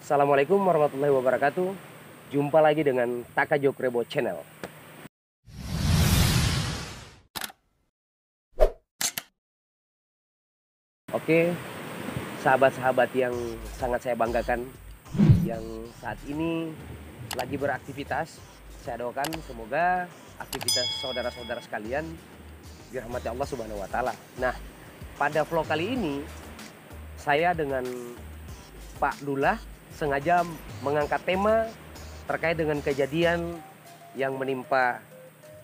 Assalamualaikum warahmatullahi wabarakatuh. Jumpa lagi dengan Taka Jokrebo Channel. Oke, sahabat-sahabat yang sangat saya banggakan, yang saat ini lagi beraktivitas, saya doakan semoga aktivitas saudara-saudara sekalian dirahmati Allah Subhanahu wa Ta'ala. Nah, pada vlog kali ini saya dengan Pak Dullah sengaja mengangkat tema terkait dengan kejadian yang menimpa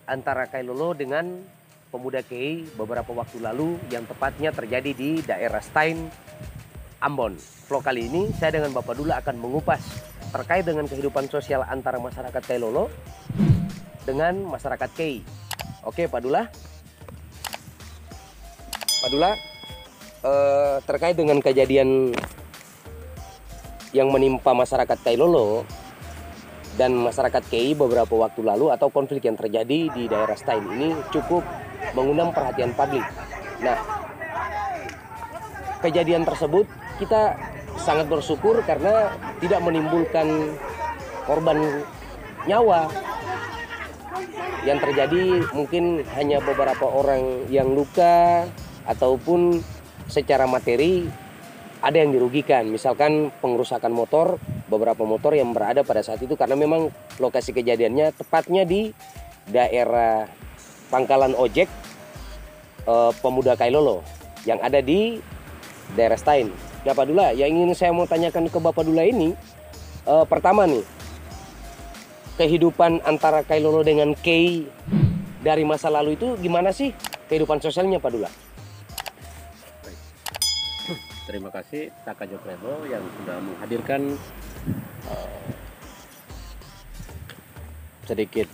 antara Kailolo dengan pemuda KEI beberapa waktu lalu yang tepatnya terjadi di daerah Stein, Ambon. Vlog kali ini saya dengan Bapak Dullah akan mengupas terkait dengan kehidupan sosial antara masyarakat Kailolo dengan masyarakat KEI. Oke Pak Dullah. Pak Dullah, terkait dengan kejadian yang menimpa masyarakat Kailolo dan masyarakat KEI beberapa waktu lalu atau konflik yang terjadi di daerah Stein ini cukup mengundang perhatian publik. Nah, kejadian tersebut kita sangat bersyukur karena tidak menimbulkan korban nyawa. Yang terjadi mungkin hanya beberapa orang yang luka ataupun secara materi ada yang dirugikan, misalkan pengerusakan motor, beberapa motor yang berada pada saat itu karena memang lokasi kejadiannya tepatnya di daerah pangkalan ojek pemuda Kailolo yang ada di daerah Stein. Nah Pak Dullah, yang ingin saya mau tanyakan ke Bapak Dullah ini, pertama nih, kehidupan antara Kailolo dengan KEI dari masa lalu itu gimana sih kehidupan sosialnya Pak Dullah? Terima kasih Taka Jokrebo yang sudah menghadirkan sedikit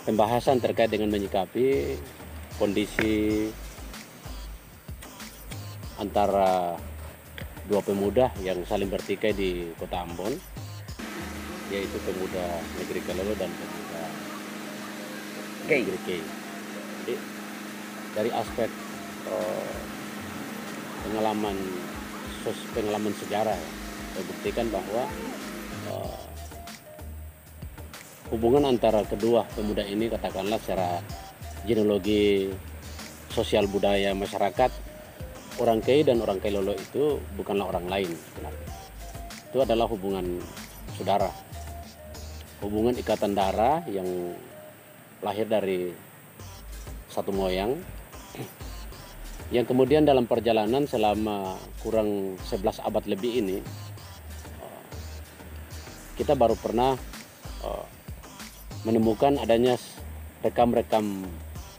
pembahasan terkait dengan menyikapi kondisi antara dua pemuda yang saling bertikai di Kota Ambon, yaitu pemuda negeri Kailolo dan pemuda negeri KEI. Jadi, dari aspek pengalaman sejarah, saya buktikan bahwa hubungan antara kedua pemuda ini, katakanlah secara genealogi sosial budaya masyarakat, orang KEI dan orang Kailolo itu bukanlah orang lain sebenarnya. Itu adalah hubungan saudara, hubungan ikatan darah yang lahir dari satu moyang, yang kemudian dalam perjalanan selama kurang 11 abad lebih ini kita baru pernah menemukan adanya rekam-rekam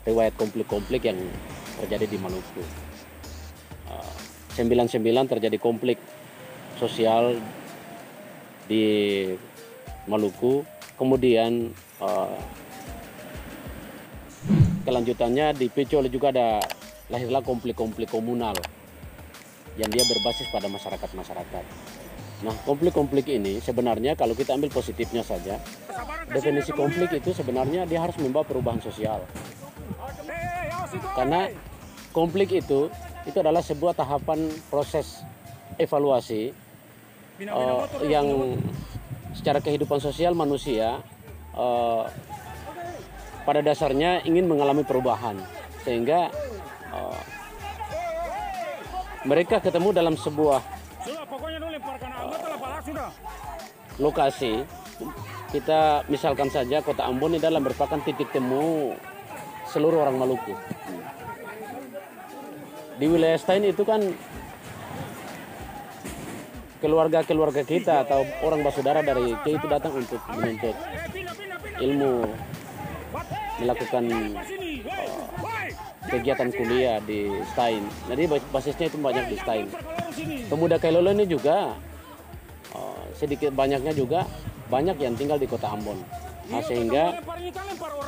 riwayat konflik-konflik yang terjadi di Maluku. 99 terjadi konflik sosial di Maluku, kemudian kelanjutannya dipicu oleh juga lahirlah konflik-konflik komunal yang dia berbasis pada masyarakat-masyarakat. Nah, konflik-konflik ini sebenarnya kalau kita ambil positifnya saja, definisi konflik itu sebenarnya dia harus membawa perubahan sosial. Karena konflik itu adalah sebuah tahapan proses evaluasi yang secara kehidupan sosial manusia pada dasarnya ingin mengalami perubahan, sehingga mereka ketemu dalam sebuah lokasi. Kita misalkan saja Kota Ambon ini adalah merupakan titik temu seluruh orang Maluku. Di wilayah Stein itu kan keluarga-keluarga kita atau orang bersaudara dari KEI itu datang untuk menuntut ilmu, melakukan kegiatan kuliah di Stein. Jadi basisnya itu banyak di Stein. Pemuda Kailolo ini juga sedikit banyaknya juga banyak yang tinggal di Kota Ambon. Nah, sehingga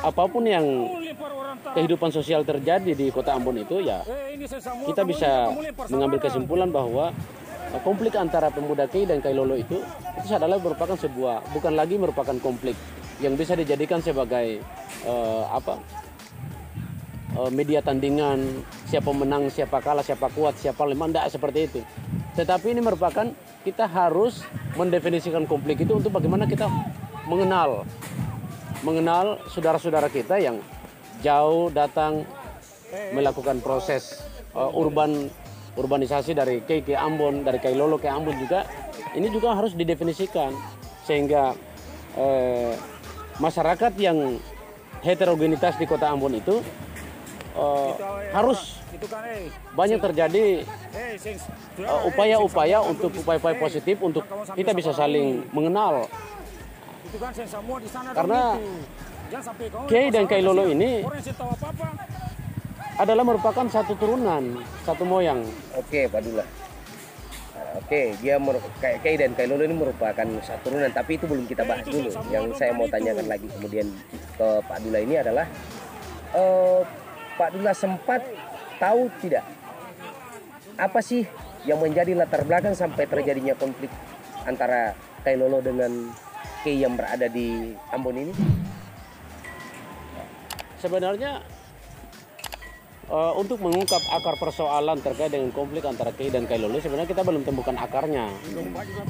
apapun yang kehidupan sosial terjadi di Kota Ambon itu, ya kita bisa mengambil kesimpulan bahwa konflik antara pemuda KEI dan Kailolo itu adalah merupakan bukan lagi merupakan konflik yang bisa dijadikan sebagai media tandingan, siapa menang, siapa kalah, siapa kuat, siapa lemah, enggak seperti itu. Tetapi ini merupakan kita harus mendefinisikan konflik itu untuk bagaimana kita mengenal saudara-saudara kita yang jauh datang melakukan proses urbanisasi dari Kei ke Ambon, dari Kailolo ke Ambon juga. Ini juga harus didefinisikan sehingga masyarakat yang heterogenitas di Kota Ambon itu harus banyak terjadi upaya-upaya untuk upaya-upaya positif untuk kita bisa saling mengenal. Karena Kei dan Kailolo ini adalah merupakan satu turunan, satu moyang. Oke, Pak Dula. Oke, dia Kei dan Kailolo ini merupakan satu turunan, tapi itu belum kita bahas dulu. Yang saya mau tanyakan lagi kemudian ke Pak Dula ini adalah Pak Dula sempat tahu tidak apa sih yang menjadi latar belakang sampai terjadinya konflik antara Kailolo dengan Kei yang berada di Ambon ini? Sebenarnya untuk mengungkap akar persoalan terkait dengan konflik antara Kei dan Kailolo, sebenarnya kita belum temukan akarnya,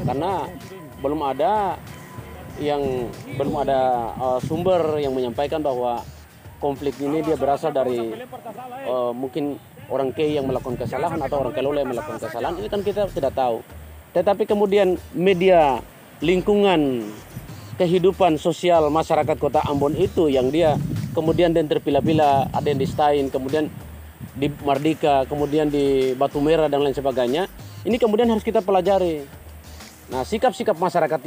karena belum ada sumber yang menyampaikan bahwa konflik ini dia berasal dari mungkin orang Kei yang melakukan kesalahan atau orang Kailolo yang melakukan kesalahan. Ini kan kita tidak tahu. Tetapi kemudian media lingkungan kehidupan sosial masyarakat Kota Ambon itu yang dia kemudian dan terpilah-pilah, ada yang di Stein, kemudian di Mardika, kemudian di Batu Merah dan lain sebagainya. Ini kemudian harus kita pelajari. Nah, sikap-sikap masyarakat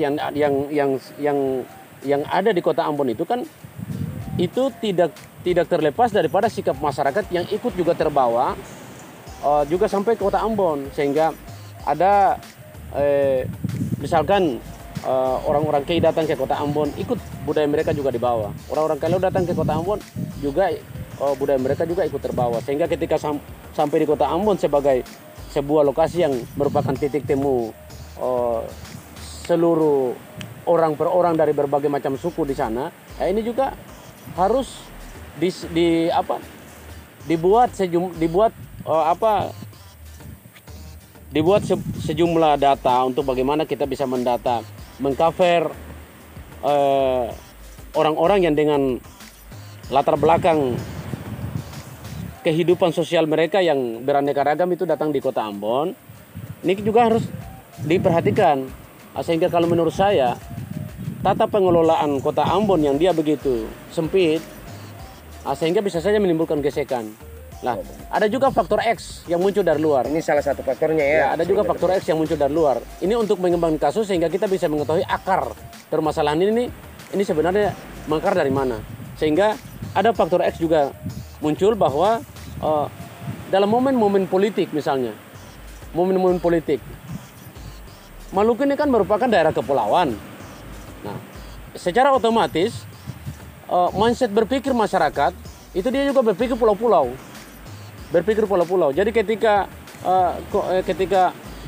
yang ada di Kota Ambon itu kan itu tidak terlepas daripada sikap masyarakat yang ikut juga terbawa juga sampai ke Kota Ambon, sehingga ada misalkan orang-orang Kei datang ke Kota Ambon, ikut budaya mereka juga dibawa. Orang-orang Kailolo datang ke Kota Ambon juga budaya mereka juga ikut terbawa. Sehingga ketika sampai di Kota Ambon sebagai sebuah lokasi yang merupakan titik temu seluruh orang per orang dari berbagai macam suku di sana, ini juga harus dibuat sejumlah data untuk bagaimana kita bisa mengcover orang-orang yang dengan latar belakang kehidupan sosial mereka yang beraneka ragam itu datang di Kota Ambon. Ini juga harus diperhatikan, sehingga kalau menurut saya tata pengelolaan Kota Ambon yang dia begitu sempit, sehingga bisa saja menimbulkan gesekan. Nah, ada juga faktor X yang muncul dari luar. Ini salah satu faktornya ya. Ada juga faktor X yang muncul dari luar. Ini untuk mengembangkan kasus sehingga kita bisa mengetahui akar permasalahan ini sebenarnya mengakar dari mana. Sehingga ada faktor X juga muncul bahwa dalam momen-momen politik misalnya, momen-momen politik, Maluku ini kan merupakan daerah kepulauan. Nah, secara otomatis mindset berpikir masyarakat itu dia juga berpikir pulau-pulau. Jadi ketika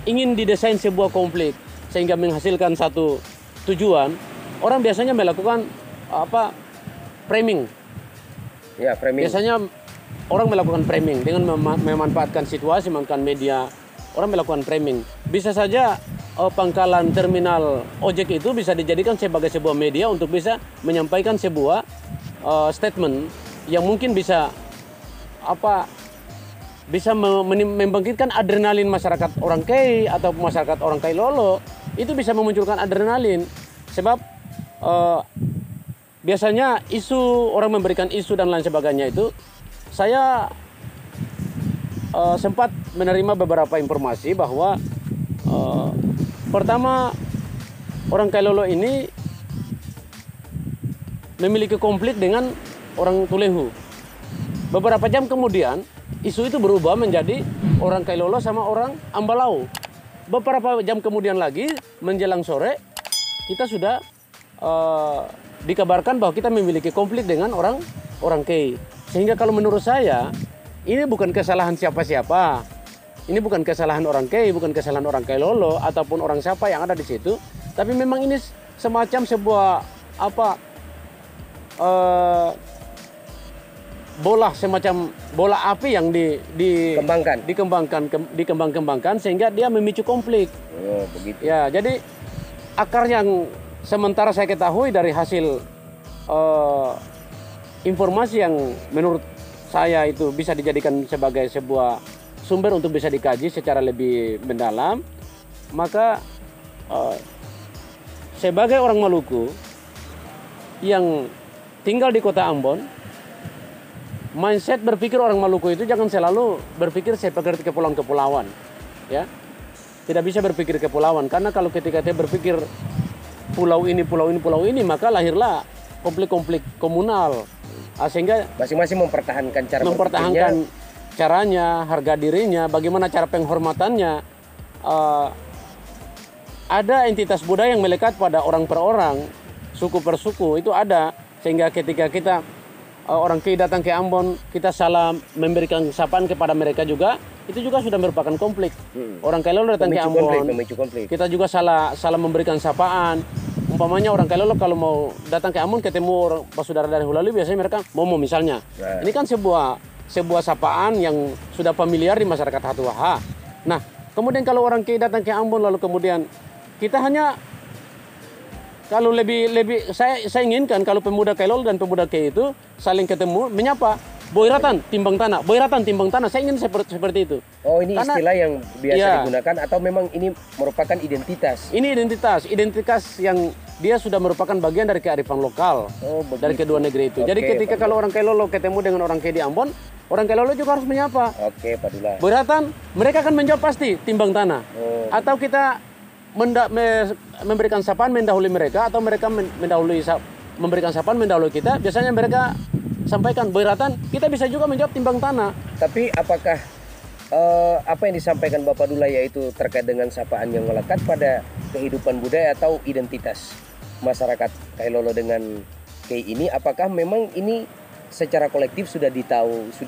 ingin didesain sebuah konflik sehingga menghasilkan satu tujuan, orang biasanya melakukan framing. Ya, framing. Biasanya orang melakukan framing dengan memanfaatkan situasi, memanfaatkan media. Orang melakukan framing. Bisa saja pangkalan terminal ojek itu bisa dijadikan sebagai sebuah media untuk bisa menyampaikan sebuah statement yang mungkin bisa membangkitkan adrenalin masyarakat orang Kei atau masyarakat orang Kailolo. Itu bisa memunculkan adrenalin, sebab biasanya orang memberikan isu dan lain sebagainya itu, saya sempat menerima beberapa informasi bahwa pertama orang Kailolo ini memiliki konflik dengan orang Tulehu. Beberapa jam kemudian isu itu berubah menjadi orang Kailolo sama orang Ambalau. Beberapa jam kemudian lagi menjelang sore kita sudah dikabarkan bahwa kita memiliki konflik dengan orang Kei. Sehingga kalau menurut saya ini bukan kesalahan siapa-siapa. Ini bukan kesalahan orang Kei, bukan kesalahan orang Kailolo ataupun orang siapa yang ada di situ. Tapi memang ini semacam sebuah bola semacam bola api yang Kembangkan. dikembangkan sehingga dia memicu konflik. Oh, begitu. Ya, jadi akar yang sementara saya ketahui dari hasil informasi yang menurut saya itu bisa dijadikan sebagai sebuah sumber untuk bisa dikaji secara lebih mendalam, maka sebagai orang Maluku yang tinggal di kota Ambon, mindset berpikir orang Maluku itu jangan selalu berpikir seperti kepulauan-kepulauan, ya. Tidak bisa berpikir kepulauan, karena kalau ketika dia berpikir pulau ini, maka lahirlah konflik-konflik komunal. Sehingga Masing-masing mempertahankan cara mempertahankan caranya, harga dirinya, bagaimana cara penghormatannya. Ada entitas budaya yang melekat pada orang per orang, suku per suku, itu ada. Sehingga ketika kita orang Kei datang ke Ambon, kita salah memberikan sapaan kepada mereka juga, itu juga sudah merupakan konflik. Orang Kailolo datang ke Ambon, memicu konflik. kita juga salah memberikan sapaan. Umpamanya orang Kailolo kalau mau datang ke Ambon ketemu orang saudara dari Hulali, biasanya mereka momo misalnya. Nah. Ini kan sebuah sapaan yang sudah familiar di masyarakat Hatuaha. Nah, kemudian kalau orang Kei datang ke Ambon lalu kemudian kita hanya kalau lebih saya inginkan kalau pemuda Kailolo dan pemuda Kei itu saling ketemu menyapa, boiratan timbang tanah, boiratan timbang tanah. Saya ingin seperti itu. Oh, ini Karena, istilah yang biasa ya, digunakan atau memang ini merupakan identitas? Ini identitas yang dia sudah merupakan bagian dari kearifan lokal dari kedua negeri itu. Jadi ketika kalau orang Kailolo ketemu dengan orang Kei di Ambon, orang Kailolo juga harus menyapa. Oke, Pak Dula. Boiratan, mereka akan menjawab pasti timbang tanah. Atau kita memberikan sapaan mendahului mereka, atau mereka memberikan sapaan mendahului kita. Biasanya mereka sampaikan boiratan, kita bisa juga menjawab timbang tanah. Tapi apakah apa yang disampaikan Bapak Dula yaitu terkait dengan sapaan yang melekat pada kehidupan budaya atau identitas masyarakat Kailolo dengan Kei ini, apakah memang ini secara kolektif sudah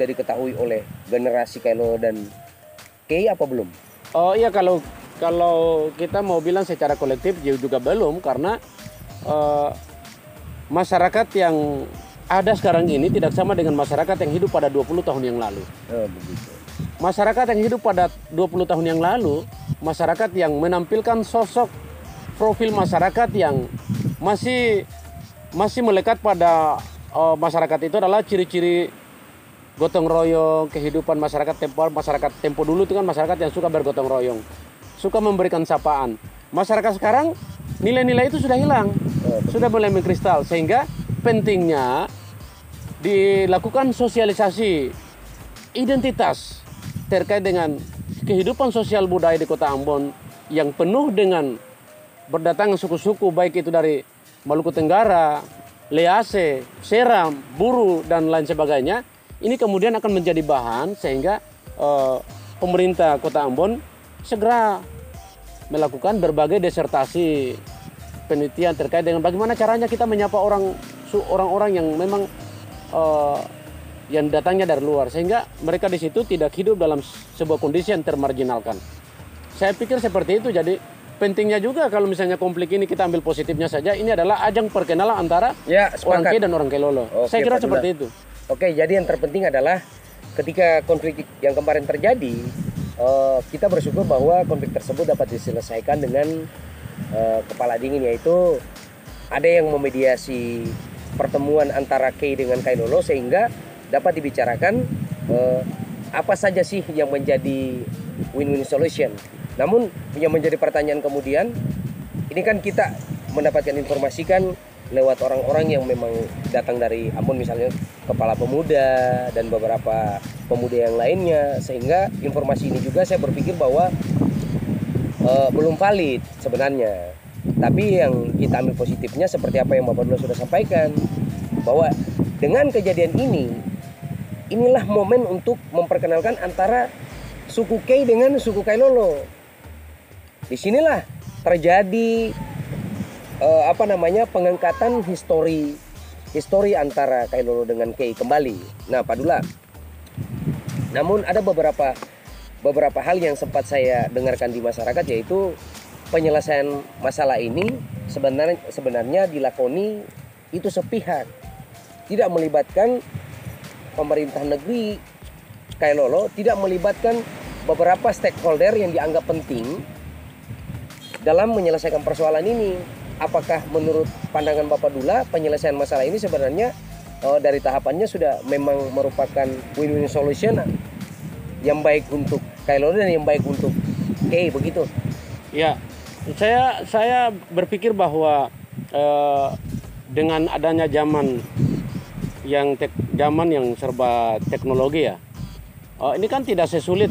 diketahui oleh generasi Kailolo dan Kei apa belum? Oh iya, kalau kita mau bilang secara kolektif juga belum, karena masyarakat yang ada sekarang ini tidak sama dengan masyarakat yang hidup pada 20 tahun yang lalu. Oh, begitu. Masyarakat yang hidup pada 20 tahun yang lalu, masyarakat yang menampilkan sosok profil masyarakat yang masih melekat pada masyarakat itu adalah ciri-ciri gotong royong, kehidupan masyarakat tempo dulu itu kan masyarakat yang suka bergotong royong, suka memberikan sapaan. Masyarakat sekarang nilai-nilai itu sudah hilang, sudah mulai mengkristal, sehingga pentingnya dilakukan sosialisasi identitas terkait dengan kehidupan sosial budaya di Kota Ambon yang penuh dengan berdatangan suku-suku, baik itu dari Maluku Tenggara, Lease, Seram, Buru, dan lain sebagainya. Ini kemudian akan menjadi bahan sehingga pemerintah Kota Ambon segera melakukan berbagai disertasi penelitian terkait dengan bagaimana caranya kita menyapa orang-orang yang memang yang datangnya dari luar, sehingga mereka di situ tidak hidup dalam sebuah kondisi yang termarginalkan. Saya pikir seperti itu. Jadi pentingnya juga kalau misalnya konflik ini kita ambil positifnya saja, ini adalah ajang perkenalan antara orang Kei dan orang Kailolo. Saya kira seperti itu. Oke, jadi yang terpenting adalah ketika konflik yang kemarin terjadi, kita bersyukur bahwa konflik tersebut dapat diselesaikan dengan kepala dingin, yaitu ada yang memediasi pertemuan antara Kei dengan Kailolo sehingga dapat dibicarakan apa saja sih yang menjadi win-win solution. Namun yang menjadi pertanyaan kemudian, ini kan kita mendapatkan informasi kan lewat orang-orang yang memang datang dari Ambon, misalnya kepala pemuda dan beberapa pemuda yang lainnya, sehingga informasi ini juga saya berpikir bahwa belum valid sebenarnya. Tapi yang kita ambil positifnya seperti apa yang Bapak Dula sudah sampaikan, bahwa dengan kejadian ini, inilah momen untuk memperkenalkan antara suku Kei dengan suku Kailolo. Disinilah terjadi pengangkatan histori antara Kailolo dengan Kei kembali. Nah, Pak Dula, namun ada beberapa hal yang sempat saya dengarkan di masyarakat, yaitu penyelesaian masalah ini sebenarnya dilakoni itu sepihak, tidak melibatkan pemerintah negeri Kailolo tidak melibatkan beberapa stakeholder yang dianggap penting dalam menyelesaikan persoalan ini. Apakah menurut pandangan Bapak Dula penyelesaian masalah ini sebenarnya dari tahapannya sudah memang merupakan win-win solution yang baik untuk Kailolo dan yang baik untuk Kei, begitu? Ya, saya berpikir bahwa dengan adanya zaman yang serba teknologi ya, ini kan tidak sesulit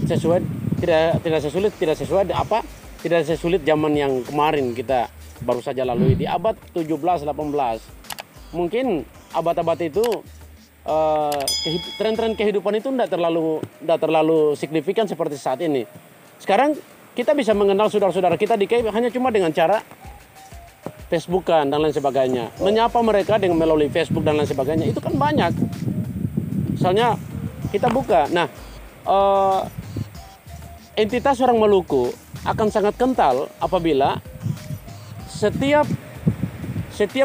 zaman yang kemarin kita baru saja lalui di abad 17-18. Mungkin abad-abad itu tren-tren kehidupan itu tidak terlalu signifikan seperti saat ini. Sekarang kita bisa mengenal saudara-saudara kita di KI hanya cuma dengan cara Facebookan dan lain sebagainya. Menyapa mereka dengan melalui Facebook dan lain sebagainya itu kan banyak. Misalnya kita buka, nah entitas orang Maluku akan sangat kental apabila setiap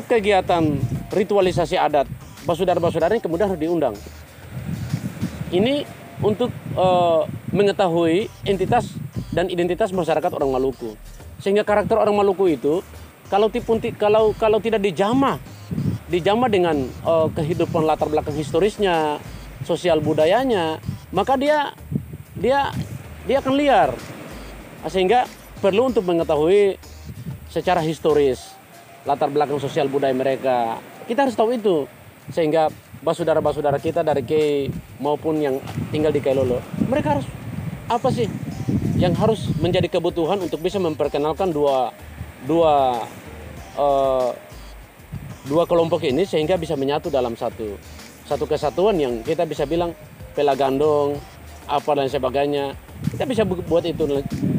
kegiatan ritualisasi adat basudara-basudara kemudian harus diundang. Ini untuk mengetahui entitas dan identitas masyarakat orang Maluku. Sehingga karakter orang Maluku itu kalau tidak dijamah dengan kehidupan latar belakang historisnya, sosial budayanya, maka dia akan liar. Sehingga perlu untuk mengetahui secara historis latar belakang sosial budaya mereka. Kita harus tahu itu. Sehingga basudara-basudara kita dari Kei maupun yang tinggal di Kailolo, mereka harus apa sih yang harus menjadi kebutuhan untuk bisa memperkenalkan dua kelompok ini sehingga bisa menyatu dalam satu kesatuan yang kita bisa bilang pelagandong apa dan sebagainya. Kita bisa buat itu.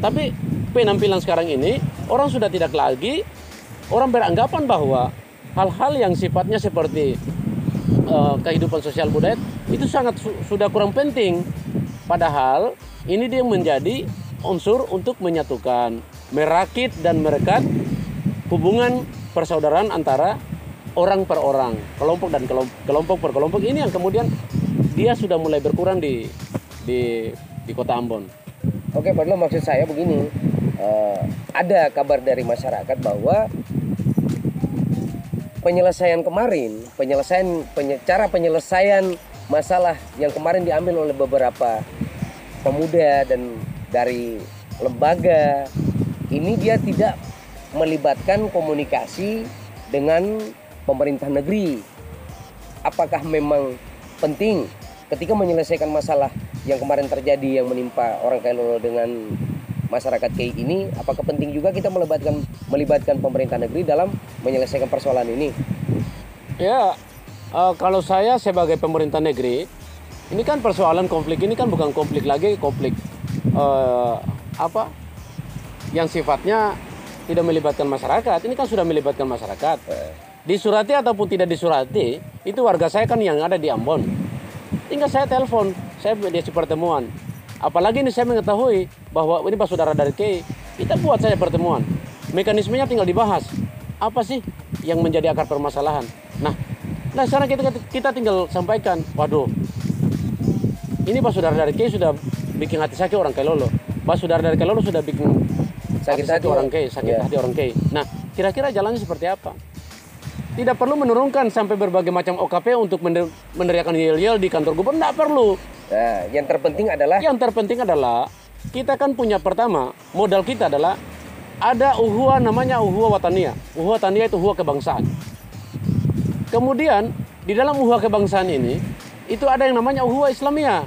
Tapi penampilan sekarang ini orang sudah tidak lagi beranggapan bahwa hal-hal yang sifatnya seperti kehidupan sosial budaya itu sudah kurang penting. Padahal ini dia menjadi unsur untuk menyatukan, merakit dan merekat hubungan persaudaraan antara orang per orang, kelompok dan kelompok per kelompok. Ini yang kemudian dia sudah mulai berkurang di Kota Ambon. Oke, Pak Dula, maksud saya begini, ada kabar dari masyarakat bahwa cara penyelesaian masalah yang kemarin diambil oleh beberapa pemuda dan dari lembaga ini dia tidak melibatkan komunikasi dengan pemerintah negeri. Apakah memang penting ketika menyelesaikan masalah yang kemarin terjadi yang menimpa orang Kailolo dengan masyarakat Kei ini, apakah penting juga kita melibatkan pemerintah negeri dalam menyelesaikan persoalan ini? Ya, kalau saya sebagai pemerintah negeri, ini kan persoalan konflik ini kan bukan konflik lagi, konflik yang sifatnya tidak melibatkan masyarakat. Ini kan sudah melibatkan masyarakat. Disurati ataupun tidak disurati, itu warga saya kan yang ada di Ambon. Tinggal saya telepon, saya mediasi pertemuan. Apalagi ini saya mengetahui bahwa ini Pak Saudara dari Kei, kita buat saja pertemuan. Mekanismenya tinggal dibahas. Apa sih yang menjadi akar permasalahan? Nah sekarang kita tinggal sampaikan, waduh, ini Pak Saudara dari Kei sudah bikin hati sakit orang Kailolo. Pak Saudara dari Kailolo sudah bikin sakit hati orang Kei, hati orang Kei. Nah, kira-kira jalannya seperti apa? Tidak perlu menurunkan sampai berbagai macam OKP untuk meneriakan yel-yel di kantor gubernur, tidak perlu. Nah, yang terpenting adalah kita kan punya pertama, modal kita adalah ada uhuah namanya uhuah watania. Uhuah watania itu uhuah kebangsaan. Kemudian di dalam uhuah kebangsaan ini itu ada yang namanya uhuah Islamiyah.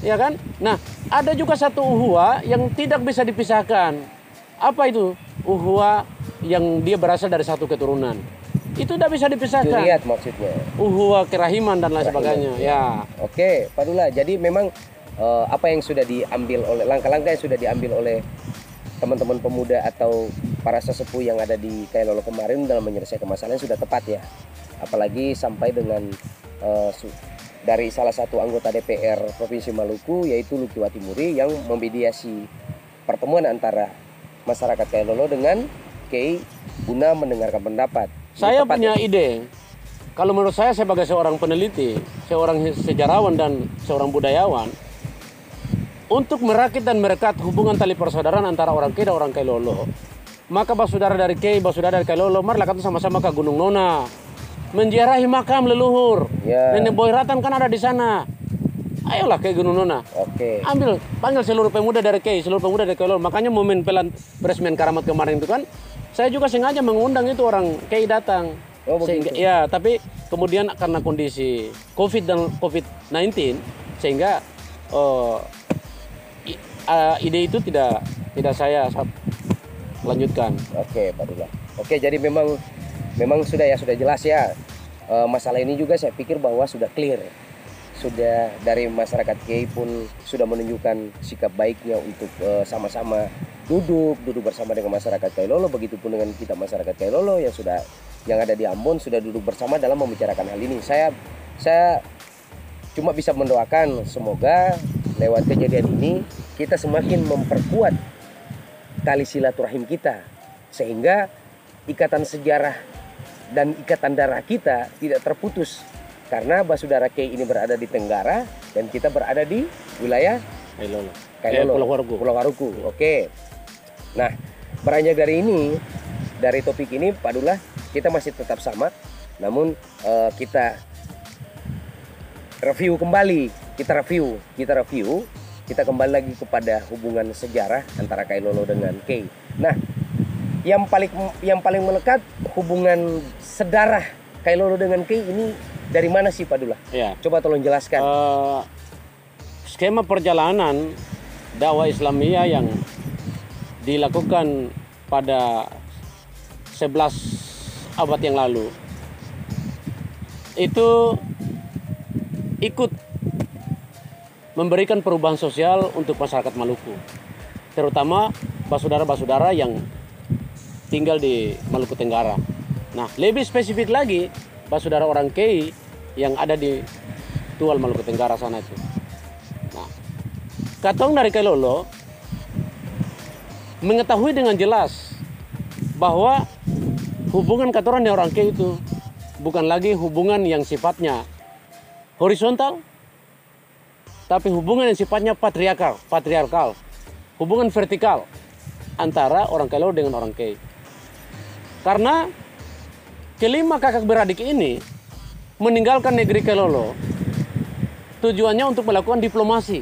Ya kan? Nah, ada juga satu uhuah yang tidak bisa dipisahkan. Apa itu? Uhuah yang dia berasal dari satu keturunan. Itu tidak bisa dipisahkan. Dilihat maksudnya. Uhuah kerahiman dan lain sebagainya. Ya. Oke, Pak Dula. Jadi memang apa yang sudah diambil oleh langkah-langkah yang sudah diambil oleh teman-teman pemuda atau para sesepuh yang ada di Kailolo kemarin dalam menyelesaikan masalahnya sudah tepat ya. Apalagi sampai dengan dari salah satu anggota DPR Provinsi Maluku yaitu Luki Watimuri yang memediasi pertemuan antara masyarakat Kailolo dengan Kei guna mendengarkan pendapat. Saya punya ide. kalau menurut saya sebagai seorang peneliti, seorang sejarawan dan seorang budayawan, untuk merakit dan merekat hubungan tali persaudaraan antara orang Kei dan orang Kailolo, maka basudara dari Kei, basudara dari Kailolo, marilah kita sama-sama ke Gunung Nona, menziarahi makam leluhur. Nenek Boy Ratan kan ada di sana. Ayolah ke Gunung Nona. Oke. Panggil seluruh pemuda dari Kei, seluruh pemuda dari Kailolo. Makanya momen peresmian Karamat kemarin itu kan, saya juga sengaja mengundang itu orang Kei datang. Sehingga, ya, tapi kemudian karena kondisi COVID dan COVID-19, sehingga ide itu tidak saya lanjutkan. Oke, Pak Dula. Oke, jadi memang sudah jelas ya. Masalah ini juga saya pikir bahwa sudah clear. Sudah dari masyarakat Kei pun sudah menunjukkan sikap baiknya untuk sama-sama duduk bersama dengan masyarakat Kailolo. Begitupun dengan kita masyarakat Kailolo yang ada di Ambon sudah duduk bersama dalam membicarakan hal ini. Saya cuma bisa mendoakan semoga lewat kejadian ini kita semakin memperkuat tali silaturahim kita, sehingga ikatan sejarah dan ikatan darah kita tidak terputus, karena basudara Kei ini berada di Tenggara dan kita berada di wilayah Kailolo, Pulau Waruku. Oke. Nah, beranjak dari topik ini Pak Dula, kita masih tetap sama, namun kita review kembali, kita kembali lagi kepada hubungan sejarah antara Kailolo dengan Kei. Nah, yang paling melekat hubungan sedarah Kailolo dengan Kei ini dari mana sih Pak Dula? Ya. Coba tolong jelaskan. Skema perjalanan dakwah Islamiyah yang dilakukan pada 11 abad yang lalu itu ikut memberikan perubahan sosial untuk masyarakat Maluku, terutama basudara-basudara yang tinggal di Maluku Tenggara. Nah, lebih spesifik lagi basudara orang Kei yang ada di Tual Maluku Tenggara sana itu. Nah, katong dari Kailolo mengetahui dengan jelas bahwa hubungan katoran dengan orang Kei itu bukan lagi hubungan yang sifatnya horizontal, tapi hubungan yang sifatnya patriarkal, hubungan vertikal antara orang Kailolo dengan orang Kei. Karena kelima kakak beradik ini meninggalkan negeri Kailolo tujuannya untuk melakukan diplomasi,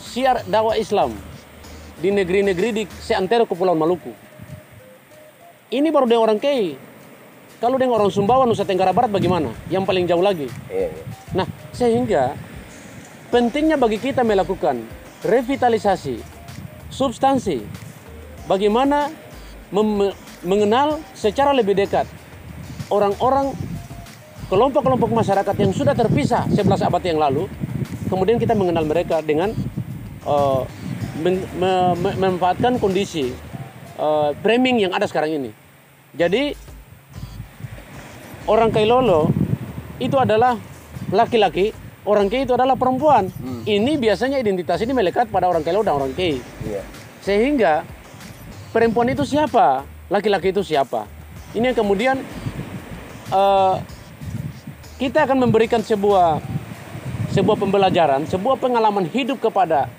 siar dakwah Islam di negeri-negeri di seantero Kepulauan Maluku. Ini baru dengan orang Kei. Kalau dengan orang Sumbawa, Nusa Tenggara Barat bagaimana? Yang paling jauh lagi. Nah, sehingga pentingnya bagi kita melakukan revitalisasi substansi, bagaimana mengenal secara lebih dekat orang-orang, kelompok-kelompok masyarakat yang sudah terpisah 11 abad yang lalu, kemudian kita mengenal mereka dengan memanfaatkan kondisi framing yang ada sekarang ini. Jadi orang Kailolo itu adalah laki-laki, orang Kei itu adalah perempuan. Ini biasanya identitas ini melekat pada orang Kailolo dan orang Kei. Sehingga perempuan itu siapa, laki-laki itu siapa. Ini yang kemudian kita akan memberikan sebuah pembelajaran, sebuah pengalaman hidup kepada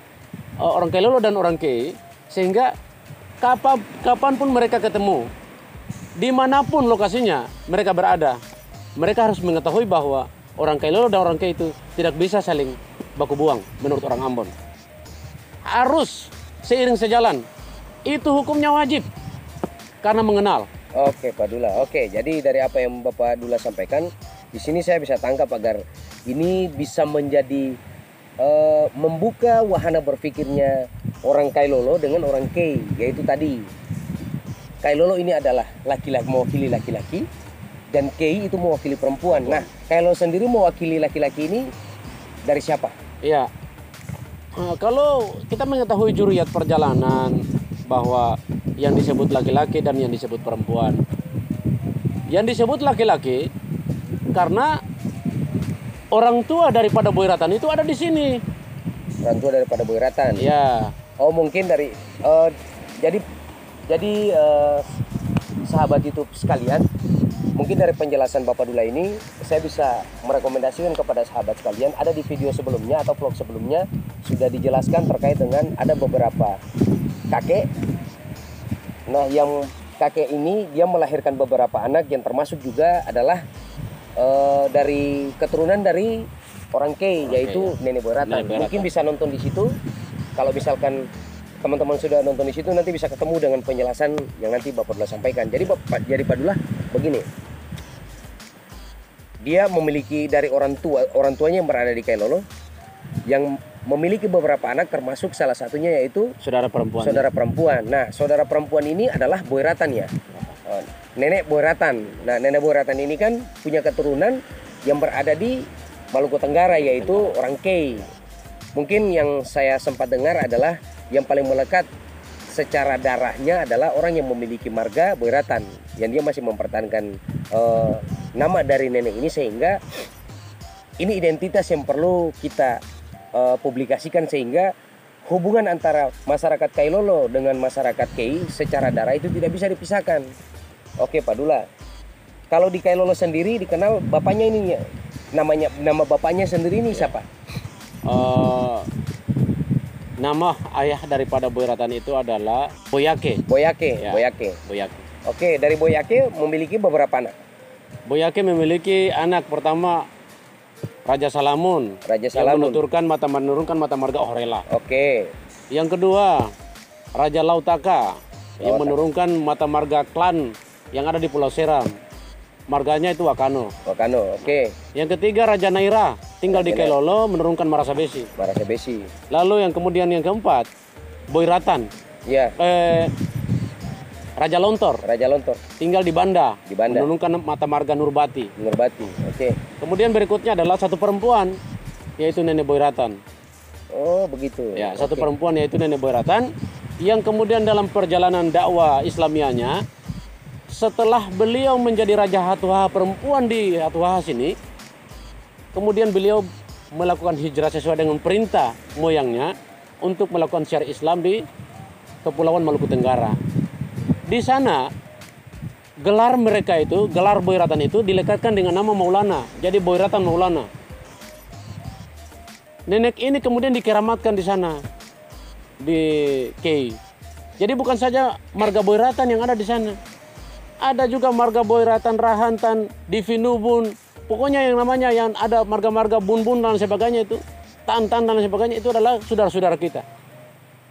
orang Kailolo dan orang Kei, sehingga kapanpun mereka ketemu, dimanapun lokasinya mereka berada, mereka harus mengetahui bahwa orang Kailolo dan orang Kei itu tidak bisa saling baku buang menurut orang Ambon. Harus seiring sejalan. Itu hukumnya wajib karena mengenal. Oke Pak Dula. Oke, jadi dari apa yang Bapak Dula sampaikan, di sini saya bisa tangkap agar ini bisa menjadi membuka wahana berpikirnya orang Kailolo dengan orang Kei, yaitu tadi Kailolo ini adalah laki-laki, mewakili laki-laki, dan Kei itu mewakili perempuan. Nah, Kailolo sendiri mewakili laki-laki ini dari siapa? Iya, kalau kita mengetahui juriyat perjalanan bahwa yang disebut laki-laki dan yang disebut perempuan, yang disebut laki-laki karena orang tua daripada Boy Ratan itu ada di sini. Orang tua daripada Boy Ratan. Ya. Oh, mungkin dari jadi sahabat YouTube sekalian, mungkin dari penjelasan Bapak Dula ini, saya bisa merekomendasikan kepada sahabat sekalian, ada di video sebelumnya atau vlog sebelumnya sudah dijelaskan terkait dengan ada beberapa kakek. Nah, yang kakek ini dia melahirkan beberapa anak yang termasuk juga adalah dari keturunan dari orang Kei, yaitu Nenek Boyratan. Mungkin bisa nonton di situ. Kalau misalkan teman-teman sudah nonton di situ, nanti bisa ketemu dengan penjelasan yang nanti Bapak Dula sampaikan. Jadi Pak Dula begini, dia memiliki dari orang tuanya yang berada di Kailolo, yang memiliki beberapa anak, termasuk salah satunya yaitu saudara perempuan. Nah, saudara perempuan ini adalah Boyratan ya, Nenek Boyratan. Nah, Nenek Boyratan ini kan punya keturunan yang berada di Maluku Tenggara, yaitu orang Kei. Mungkin yang saya sempat dengar adalah yang paling melekat secara darahnya adalah orang yang memiliki marga Boyratan, yang dia masih mempertahankan nama dari nenek ini, sehingga ini identitas yang perlu kita publikasikan, sehingga hubungan antara masyarakat Kailolo dengan masyarakat Kei secara darah itu tidak bisa dipisahkan. Oke Pak Dula, kalau di Kailolo sendiri dikenal bapaknya ini, nama bapaknya sendiri ini siapa? Nama ayah daripada Boyratan itu adalah Boyake. Ya. Boyake. Oke, dari Boyake memiliki beberapa anak. Boyake memiliki anak pertama Raja Salamun. Yang menurunkan mata marga Orela. Oke. Yang kedua Raja Lautaka yang menurunkan mata marga klan yang ada di Pulau Seram. Marganya itu Wakano. Oke. Yang ketiga Raja Naira, tinggal di Kailolo, menurunkan Marasabesi. Lalu yang keempat Boyratan. Ya. Raja Lontor, tinggal di Banda. Menurunkan mata marga Nurbati. Oke. Kemudian berikutnya adalah satu perempuan, yaitu Nenek Boyratan. Oh begitu. Ya, satu perempuan yaitu Nenek Boyratan, yang kemudian dalam perjalanan dakwah Islamianya, setelah beliau menjadi Raja Hatuha perempuan di Hatuha sini, kemudian beliau melakukan hijrah sesuai dengan perintah moyangnya untuk melakukan syiar Islam di Kepulauan Maluku Tenggara. Di sana gelar mereka itu, gelar Boyratan itu dilekatkan dengan nama Maulana. Jadi Boyratan Maulana. Nenek ini kemudian dikeramatkan di sana di Kei. Jadi bukan saja marga Boyratan yang ada di sana. Ada juga marga Boyratan, Rahantan, Divinubun. Pokoknya yang namanya yang ada marga-marga Bun-Bun dan sebagainya itu, Tan-Tan dan sebagainya itu adalah saudara-saudara kita.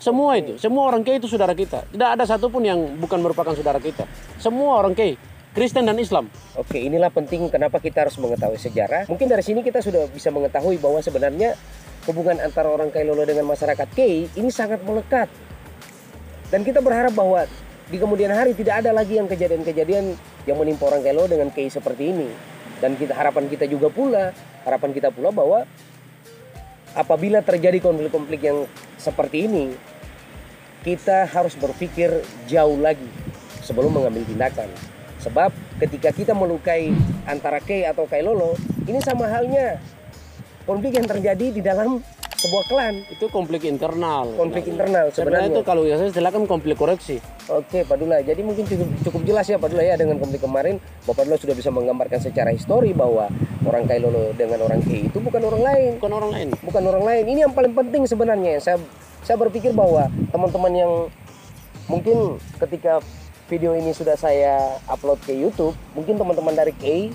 Semua itu, semua orang Kei itu saudara kita. Tidak ada satupun yang bukan merupakan saudara kita. Semua orang Kei, Kristen dan Islam. Oke, inilah penting kenapa kita harus mengetahui sejarah. Mungkin dari sini kita sudah bisa mengetahui bahwa sebenarnya hubungan antara orang Kailolo dengan masyarakat Kei ini sangat melekat. Dan kita berharap bahwa di kemudian hari tidak ada lagi yang kejadian-kejadian yang menimpa orang Kailolo dengan Kei seperti ini. Dan harapan kita pula bahwa apabila terjadi konflik-konflik yang seperti ini, kita harus berpikir jauh lagi sebelum mengambil tindakan. Sebab ketika kita melukai antara Kei atau Kailolo, ini sama halnya konflik yang terjadi di dalam sebuah klan. Itu konflik internal. Sebenarnya itu kalau saya silakan konflik koreksi. Oke Pak Dula, jadi mungkin cukup jelas ya Pak Dula ya dengan konflik kemarin. Bapak Dula sudah bisa menggambarkan secara histori bahwa orang Kailolo dengan orang Kei itu bukan orang lain. Ini yang paling penting sebenarnya. Saya berpikir bahwa teman-teman yang mungkin ketika video ini sudah saya upload ke YouTube, mungkin teman-teman dari Kei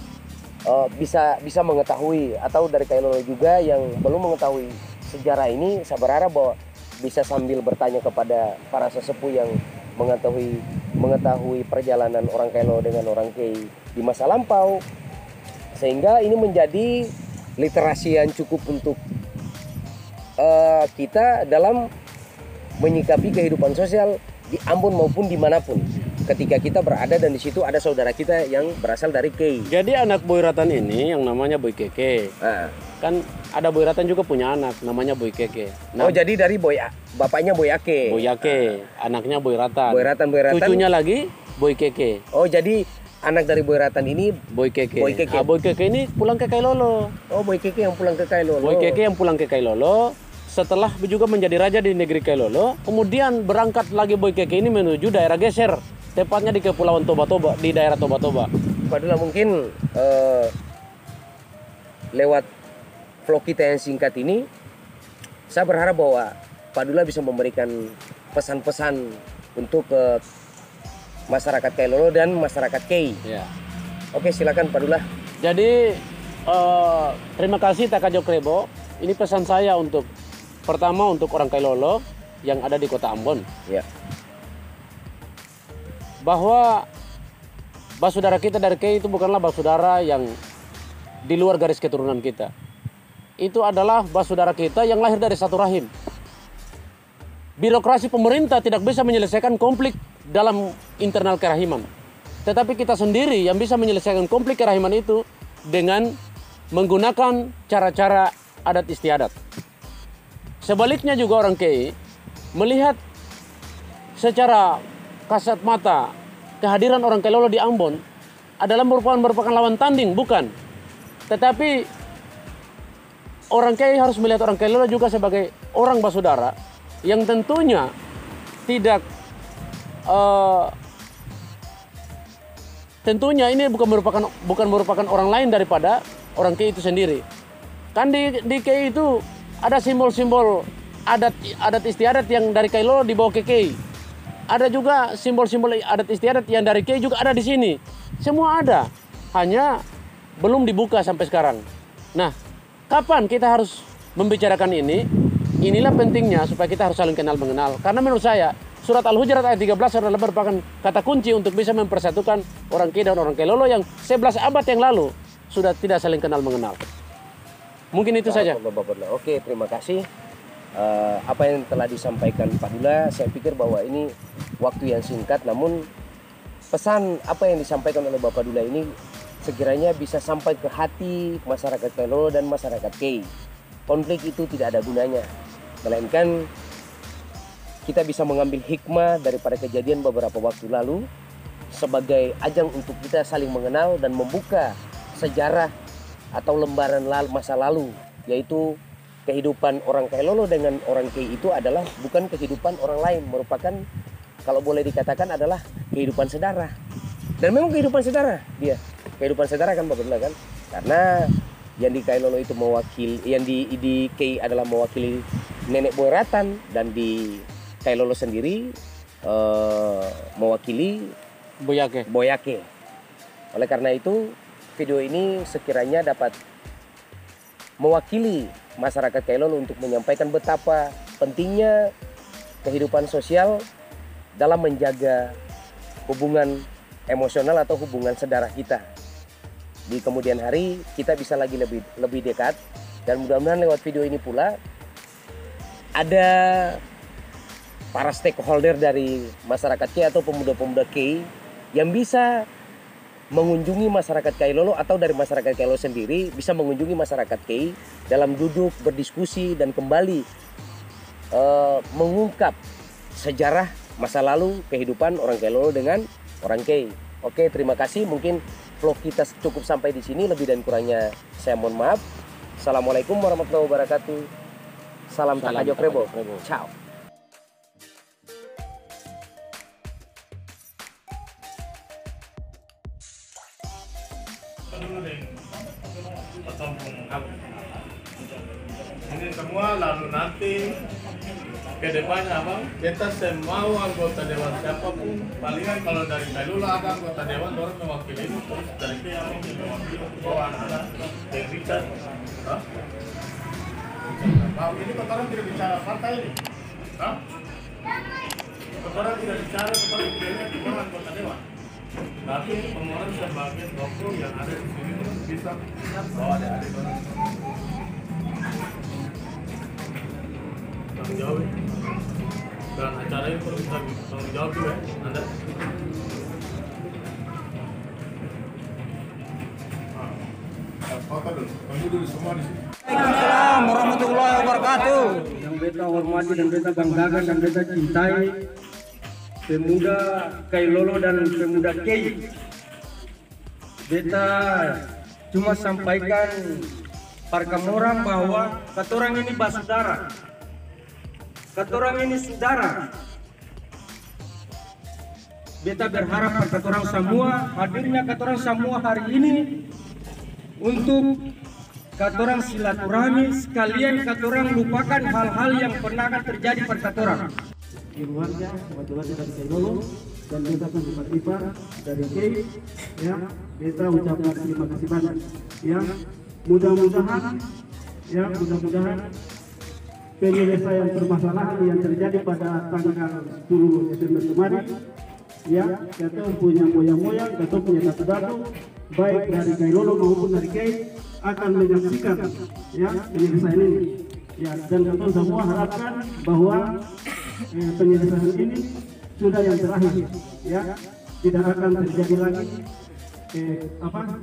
bisa mengetahui, atau dari Kailolo juga yang belum mengetahui sejarah ini, saya berharap bahwa bisa sambil bertanya kepada para sesepuh yang mengetahui perjalanan orang Kailolo dengan orang Kei di masa lampau, sehingga ini menjadi literasi yang cukup untuk kita dalam menyikapi kehidupan sosial di Ambon maupun dimanapun ketika kita berada dan di situ ada saudara kita yang berasal dari Kei. Jadi anak Boyratan ini yang namanya Boy Keke. Kan ada Boyratan juga punya anak namanya Boy Keke. Nah, jadi dari bapaknya Boyake. Anaknya Boyratan. Cucunya lagi Boy Keke. Oh, jadi anak dari Boyratan ini Boy Keke. Boy Keke ini pulang ke Kailolo. Oh, Boy Keke yang pulang ke Kailolo. Setelah juga menjadi raja di negeri Kailolo, kemudian berangkat lagi Boy Keke ini menuju daerah geser, tepatnya di Kepulauan Toba-Toba, di daerah Toba-Toba. Pak Dula, mungkin lewat vlog kita yang singkat ini, saya berharap bahwa Pak Dula bisa memberikan pesan-pesan untuk masyarakat Kailolo dan masyarakat Kei. Ya. Oke, silakan Pak Dula. Jadi terima kasih Takajo Krebo. Ini pesan saya untuk pertama untuk orang Kailolo yang ada di Kota Ambon. Ya. Bahwa basudara kita dari Kei itu bukanlah basudara yang di luar garis keturunan kita. Itu adalah basudara kita yang lahir dari satu rahim. Birokrasi pemerintah tidak bisa menyelesaikan konflik dalam internal kerahiman. Tetapi kita sendiri yang bisa menyelesaikan konflik kerahiman itu dengan menggunakan cara-cara adat istiadat. Sebaliknya juga orang Kei melihat secara kasat mata kehadiran orang Kailolo di Ambon adalah merupakan lawan tanding, bukan. Tetapi orang Kei harus melihat orang Kailolo juga sebagai orang basudara yang tentunya tidak tentunya ini bukan merupakan orang lain daripada orang Kei itu sendiri. Kan di Kei itu ada simbol-simbol adat istiadat yang dari Kailolo dibawa ke Kei. Ada juga simbol-simbol adat istiadat yang dari Kei juga ada di sini. Semua ada, hanya belum dibuka sampai sekarang. Nah, kapan kita harus membicarakan ini? Inilah pentingnya supaya kita harus saling kenal mengenal. Karena menurut saya, surat Al-Hujurat ayat 13 adalah merupakan kata kunci untuk bisa mempersatukan orang Kei dan orang Kailolo yang 11 abad yang lalu sudah tidak saling kenal mengenal. Mungkin itu saja. Oke, terima kasih. Apa yang telah disampaikan Pak Dula, saya pikir bahwa ini waktu yang singkat, namun pesan apa yang disampaikan oleh Bapak Dula ini sekiranya bisa sampai ke hati masyarakat Kailolo dan masyarakat Kei. Konflik itu tidak ada gunanya, melainkan kita bisa mengambil hikmah daripada kejadian beberapa waktu lalu sebagai ajang untuk kita saling mengenal dan membuka sejarah atau lembaran masa lalu, yaitu kehidupan orang Kailolo dengan orang Kei itu adalah bukan kehidupan orang lain, merupakan kalau boleh dikatakan adalah kehidupan saudara. Dan memang kehidupan saudara dia. Kehidupan saudara kan Bapak Dula kan? Karena yang di Kailolo itu mewakili, yang di Kei adalah mewakili nenek boyratan, dan di Kailolo sendiri mewakili Boyake. Oleh karena itu, video ini sekiranya dapat mewakili masyarakat Kailolo untuk menyampaikan betapa pentingnya kehidupan sosial dalam menjaga hubungan emosional atau hubungan saudara kita. Di kemudian hari kita bisa lagi lebih dekat, dan mudah-mudahan lewat video ini pula ada para stakeholder dari masyarakat Kei atau pemuda-pemuda Kei yang bisa mengunjungi masyarakat Kailolo, atau dari masyarakat Kailolo sendiri bisa mengunjungi masyarakat Kei dalam duduk berdiskusi dan kembali mengungkap sejarah masa lalu kehidupan orang Kailolo dengan orang Kei. Oke, terima kasih. Mungkin vlog kita cukup sampai di sini. Lebih dan kurangnya saya mohon maaf. Assalamualaikum warahmatullahi wabarakatuh. Salam Takajo Krebo. Ciao. Ini semua lalu nanti ke depannya abang, kita semua anggota dewan siapapun, palingan kalau dari Kailolo ada anggota dewan orang mewakili itu, terus dari Kei abang yang mewakili, ada yang Richard. Ini kotoran tidak bicara partai ini, kotoran tidak bicara, kotoran tidak lihat di bawah anggota dewan. Tapi pengeluaran sebagai dokter yang ada di sini bisa bawa adik-adik orang. Tanggung jawab. Dan acara ini perlu kita tanggung jawab juga ya, Anda. Foto dulu, tunggu dulu semua di sini. Waalaikumsalam warahmatullahi wabarakatuh. Yang beta hormati dan beta banggakan dan beta cintai pemuda Kailolo dan pemuda Kei. Beta cuma sampaikan para orang bahwa katorang ini basudara. Katorang ini saudara. beta berharap katorang semua hadirnya katorang semua hari ini untuk katorang silaturahmi sekalian katorang lupakan hal-hal yang pernah akan terjadi pada katorang. Keluarga kebetulan dari Kailolo dan beta ipar dari Kei, ya beta ucapkan terima kasih banyak. Ya mudah-mudahan penyelesaian permasalahan yang terjadi pada tanggal 10 Desember kemarin, ya kita punya moyang-moyang, kita punya datu-datu baik dari Kailolo maupun dari Kei akan menyaksikan ya penyelesaian ini. Ya dan kita semua harapkan bahwa penyelesaian ini sudah yang terakhir, ya tidak akan terjadi lagi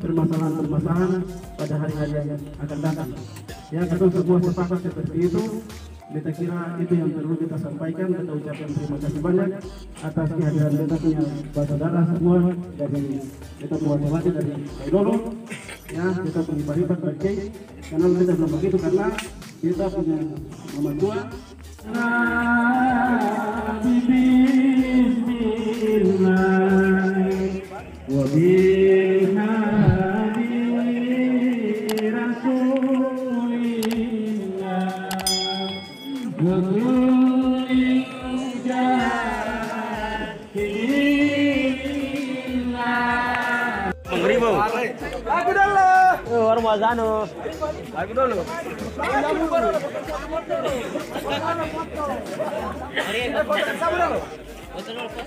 permasalahan pada hari-hari yang akan datang. Ya kita semua sepakat seperti itu. Beta kira itu yang perlu kita sampaikan. Kita ucapkan terima kasih banyak atas kehadiran beta punya saudara semua dari beta wakil dari Kailolo, ya kita punya paripat berkei. Karena beta belum begitu karena kita punya mama tua. Lagu dulu. Orang Mazano. Lagu dulu. Foto dulu.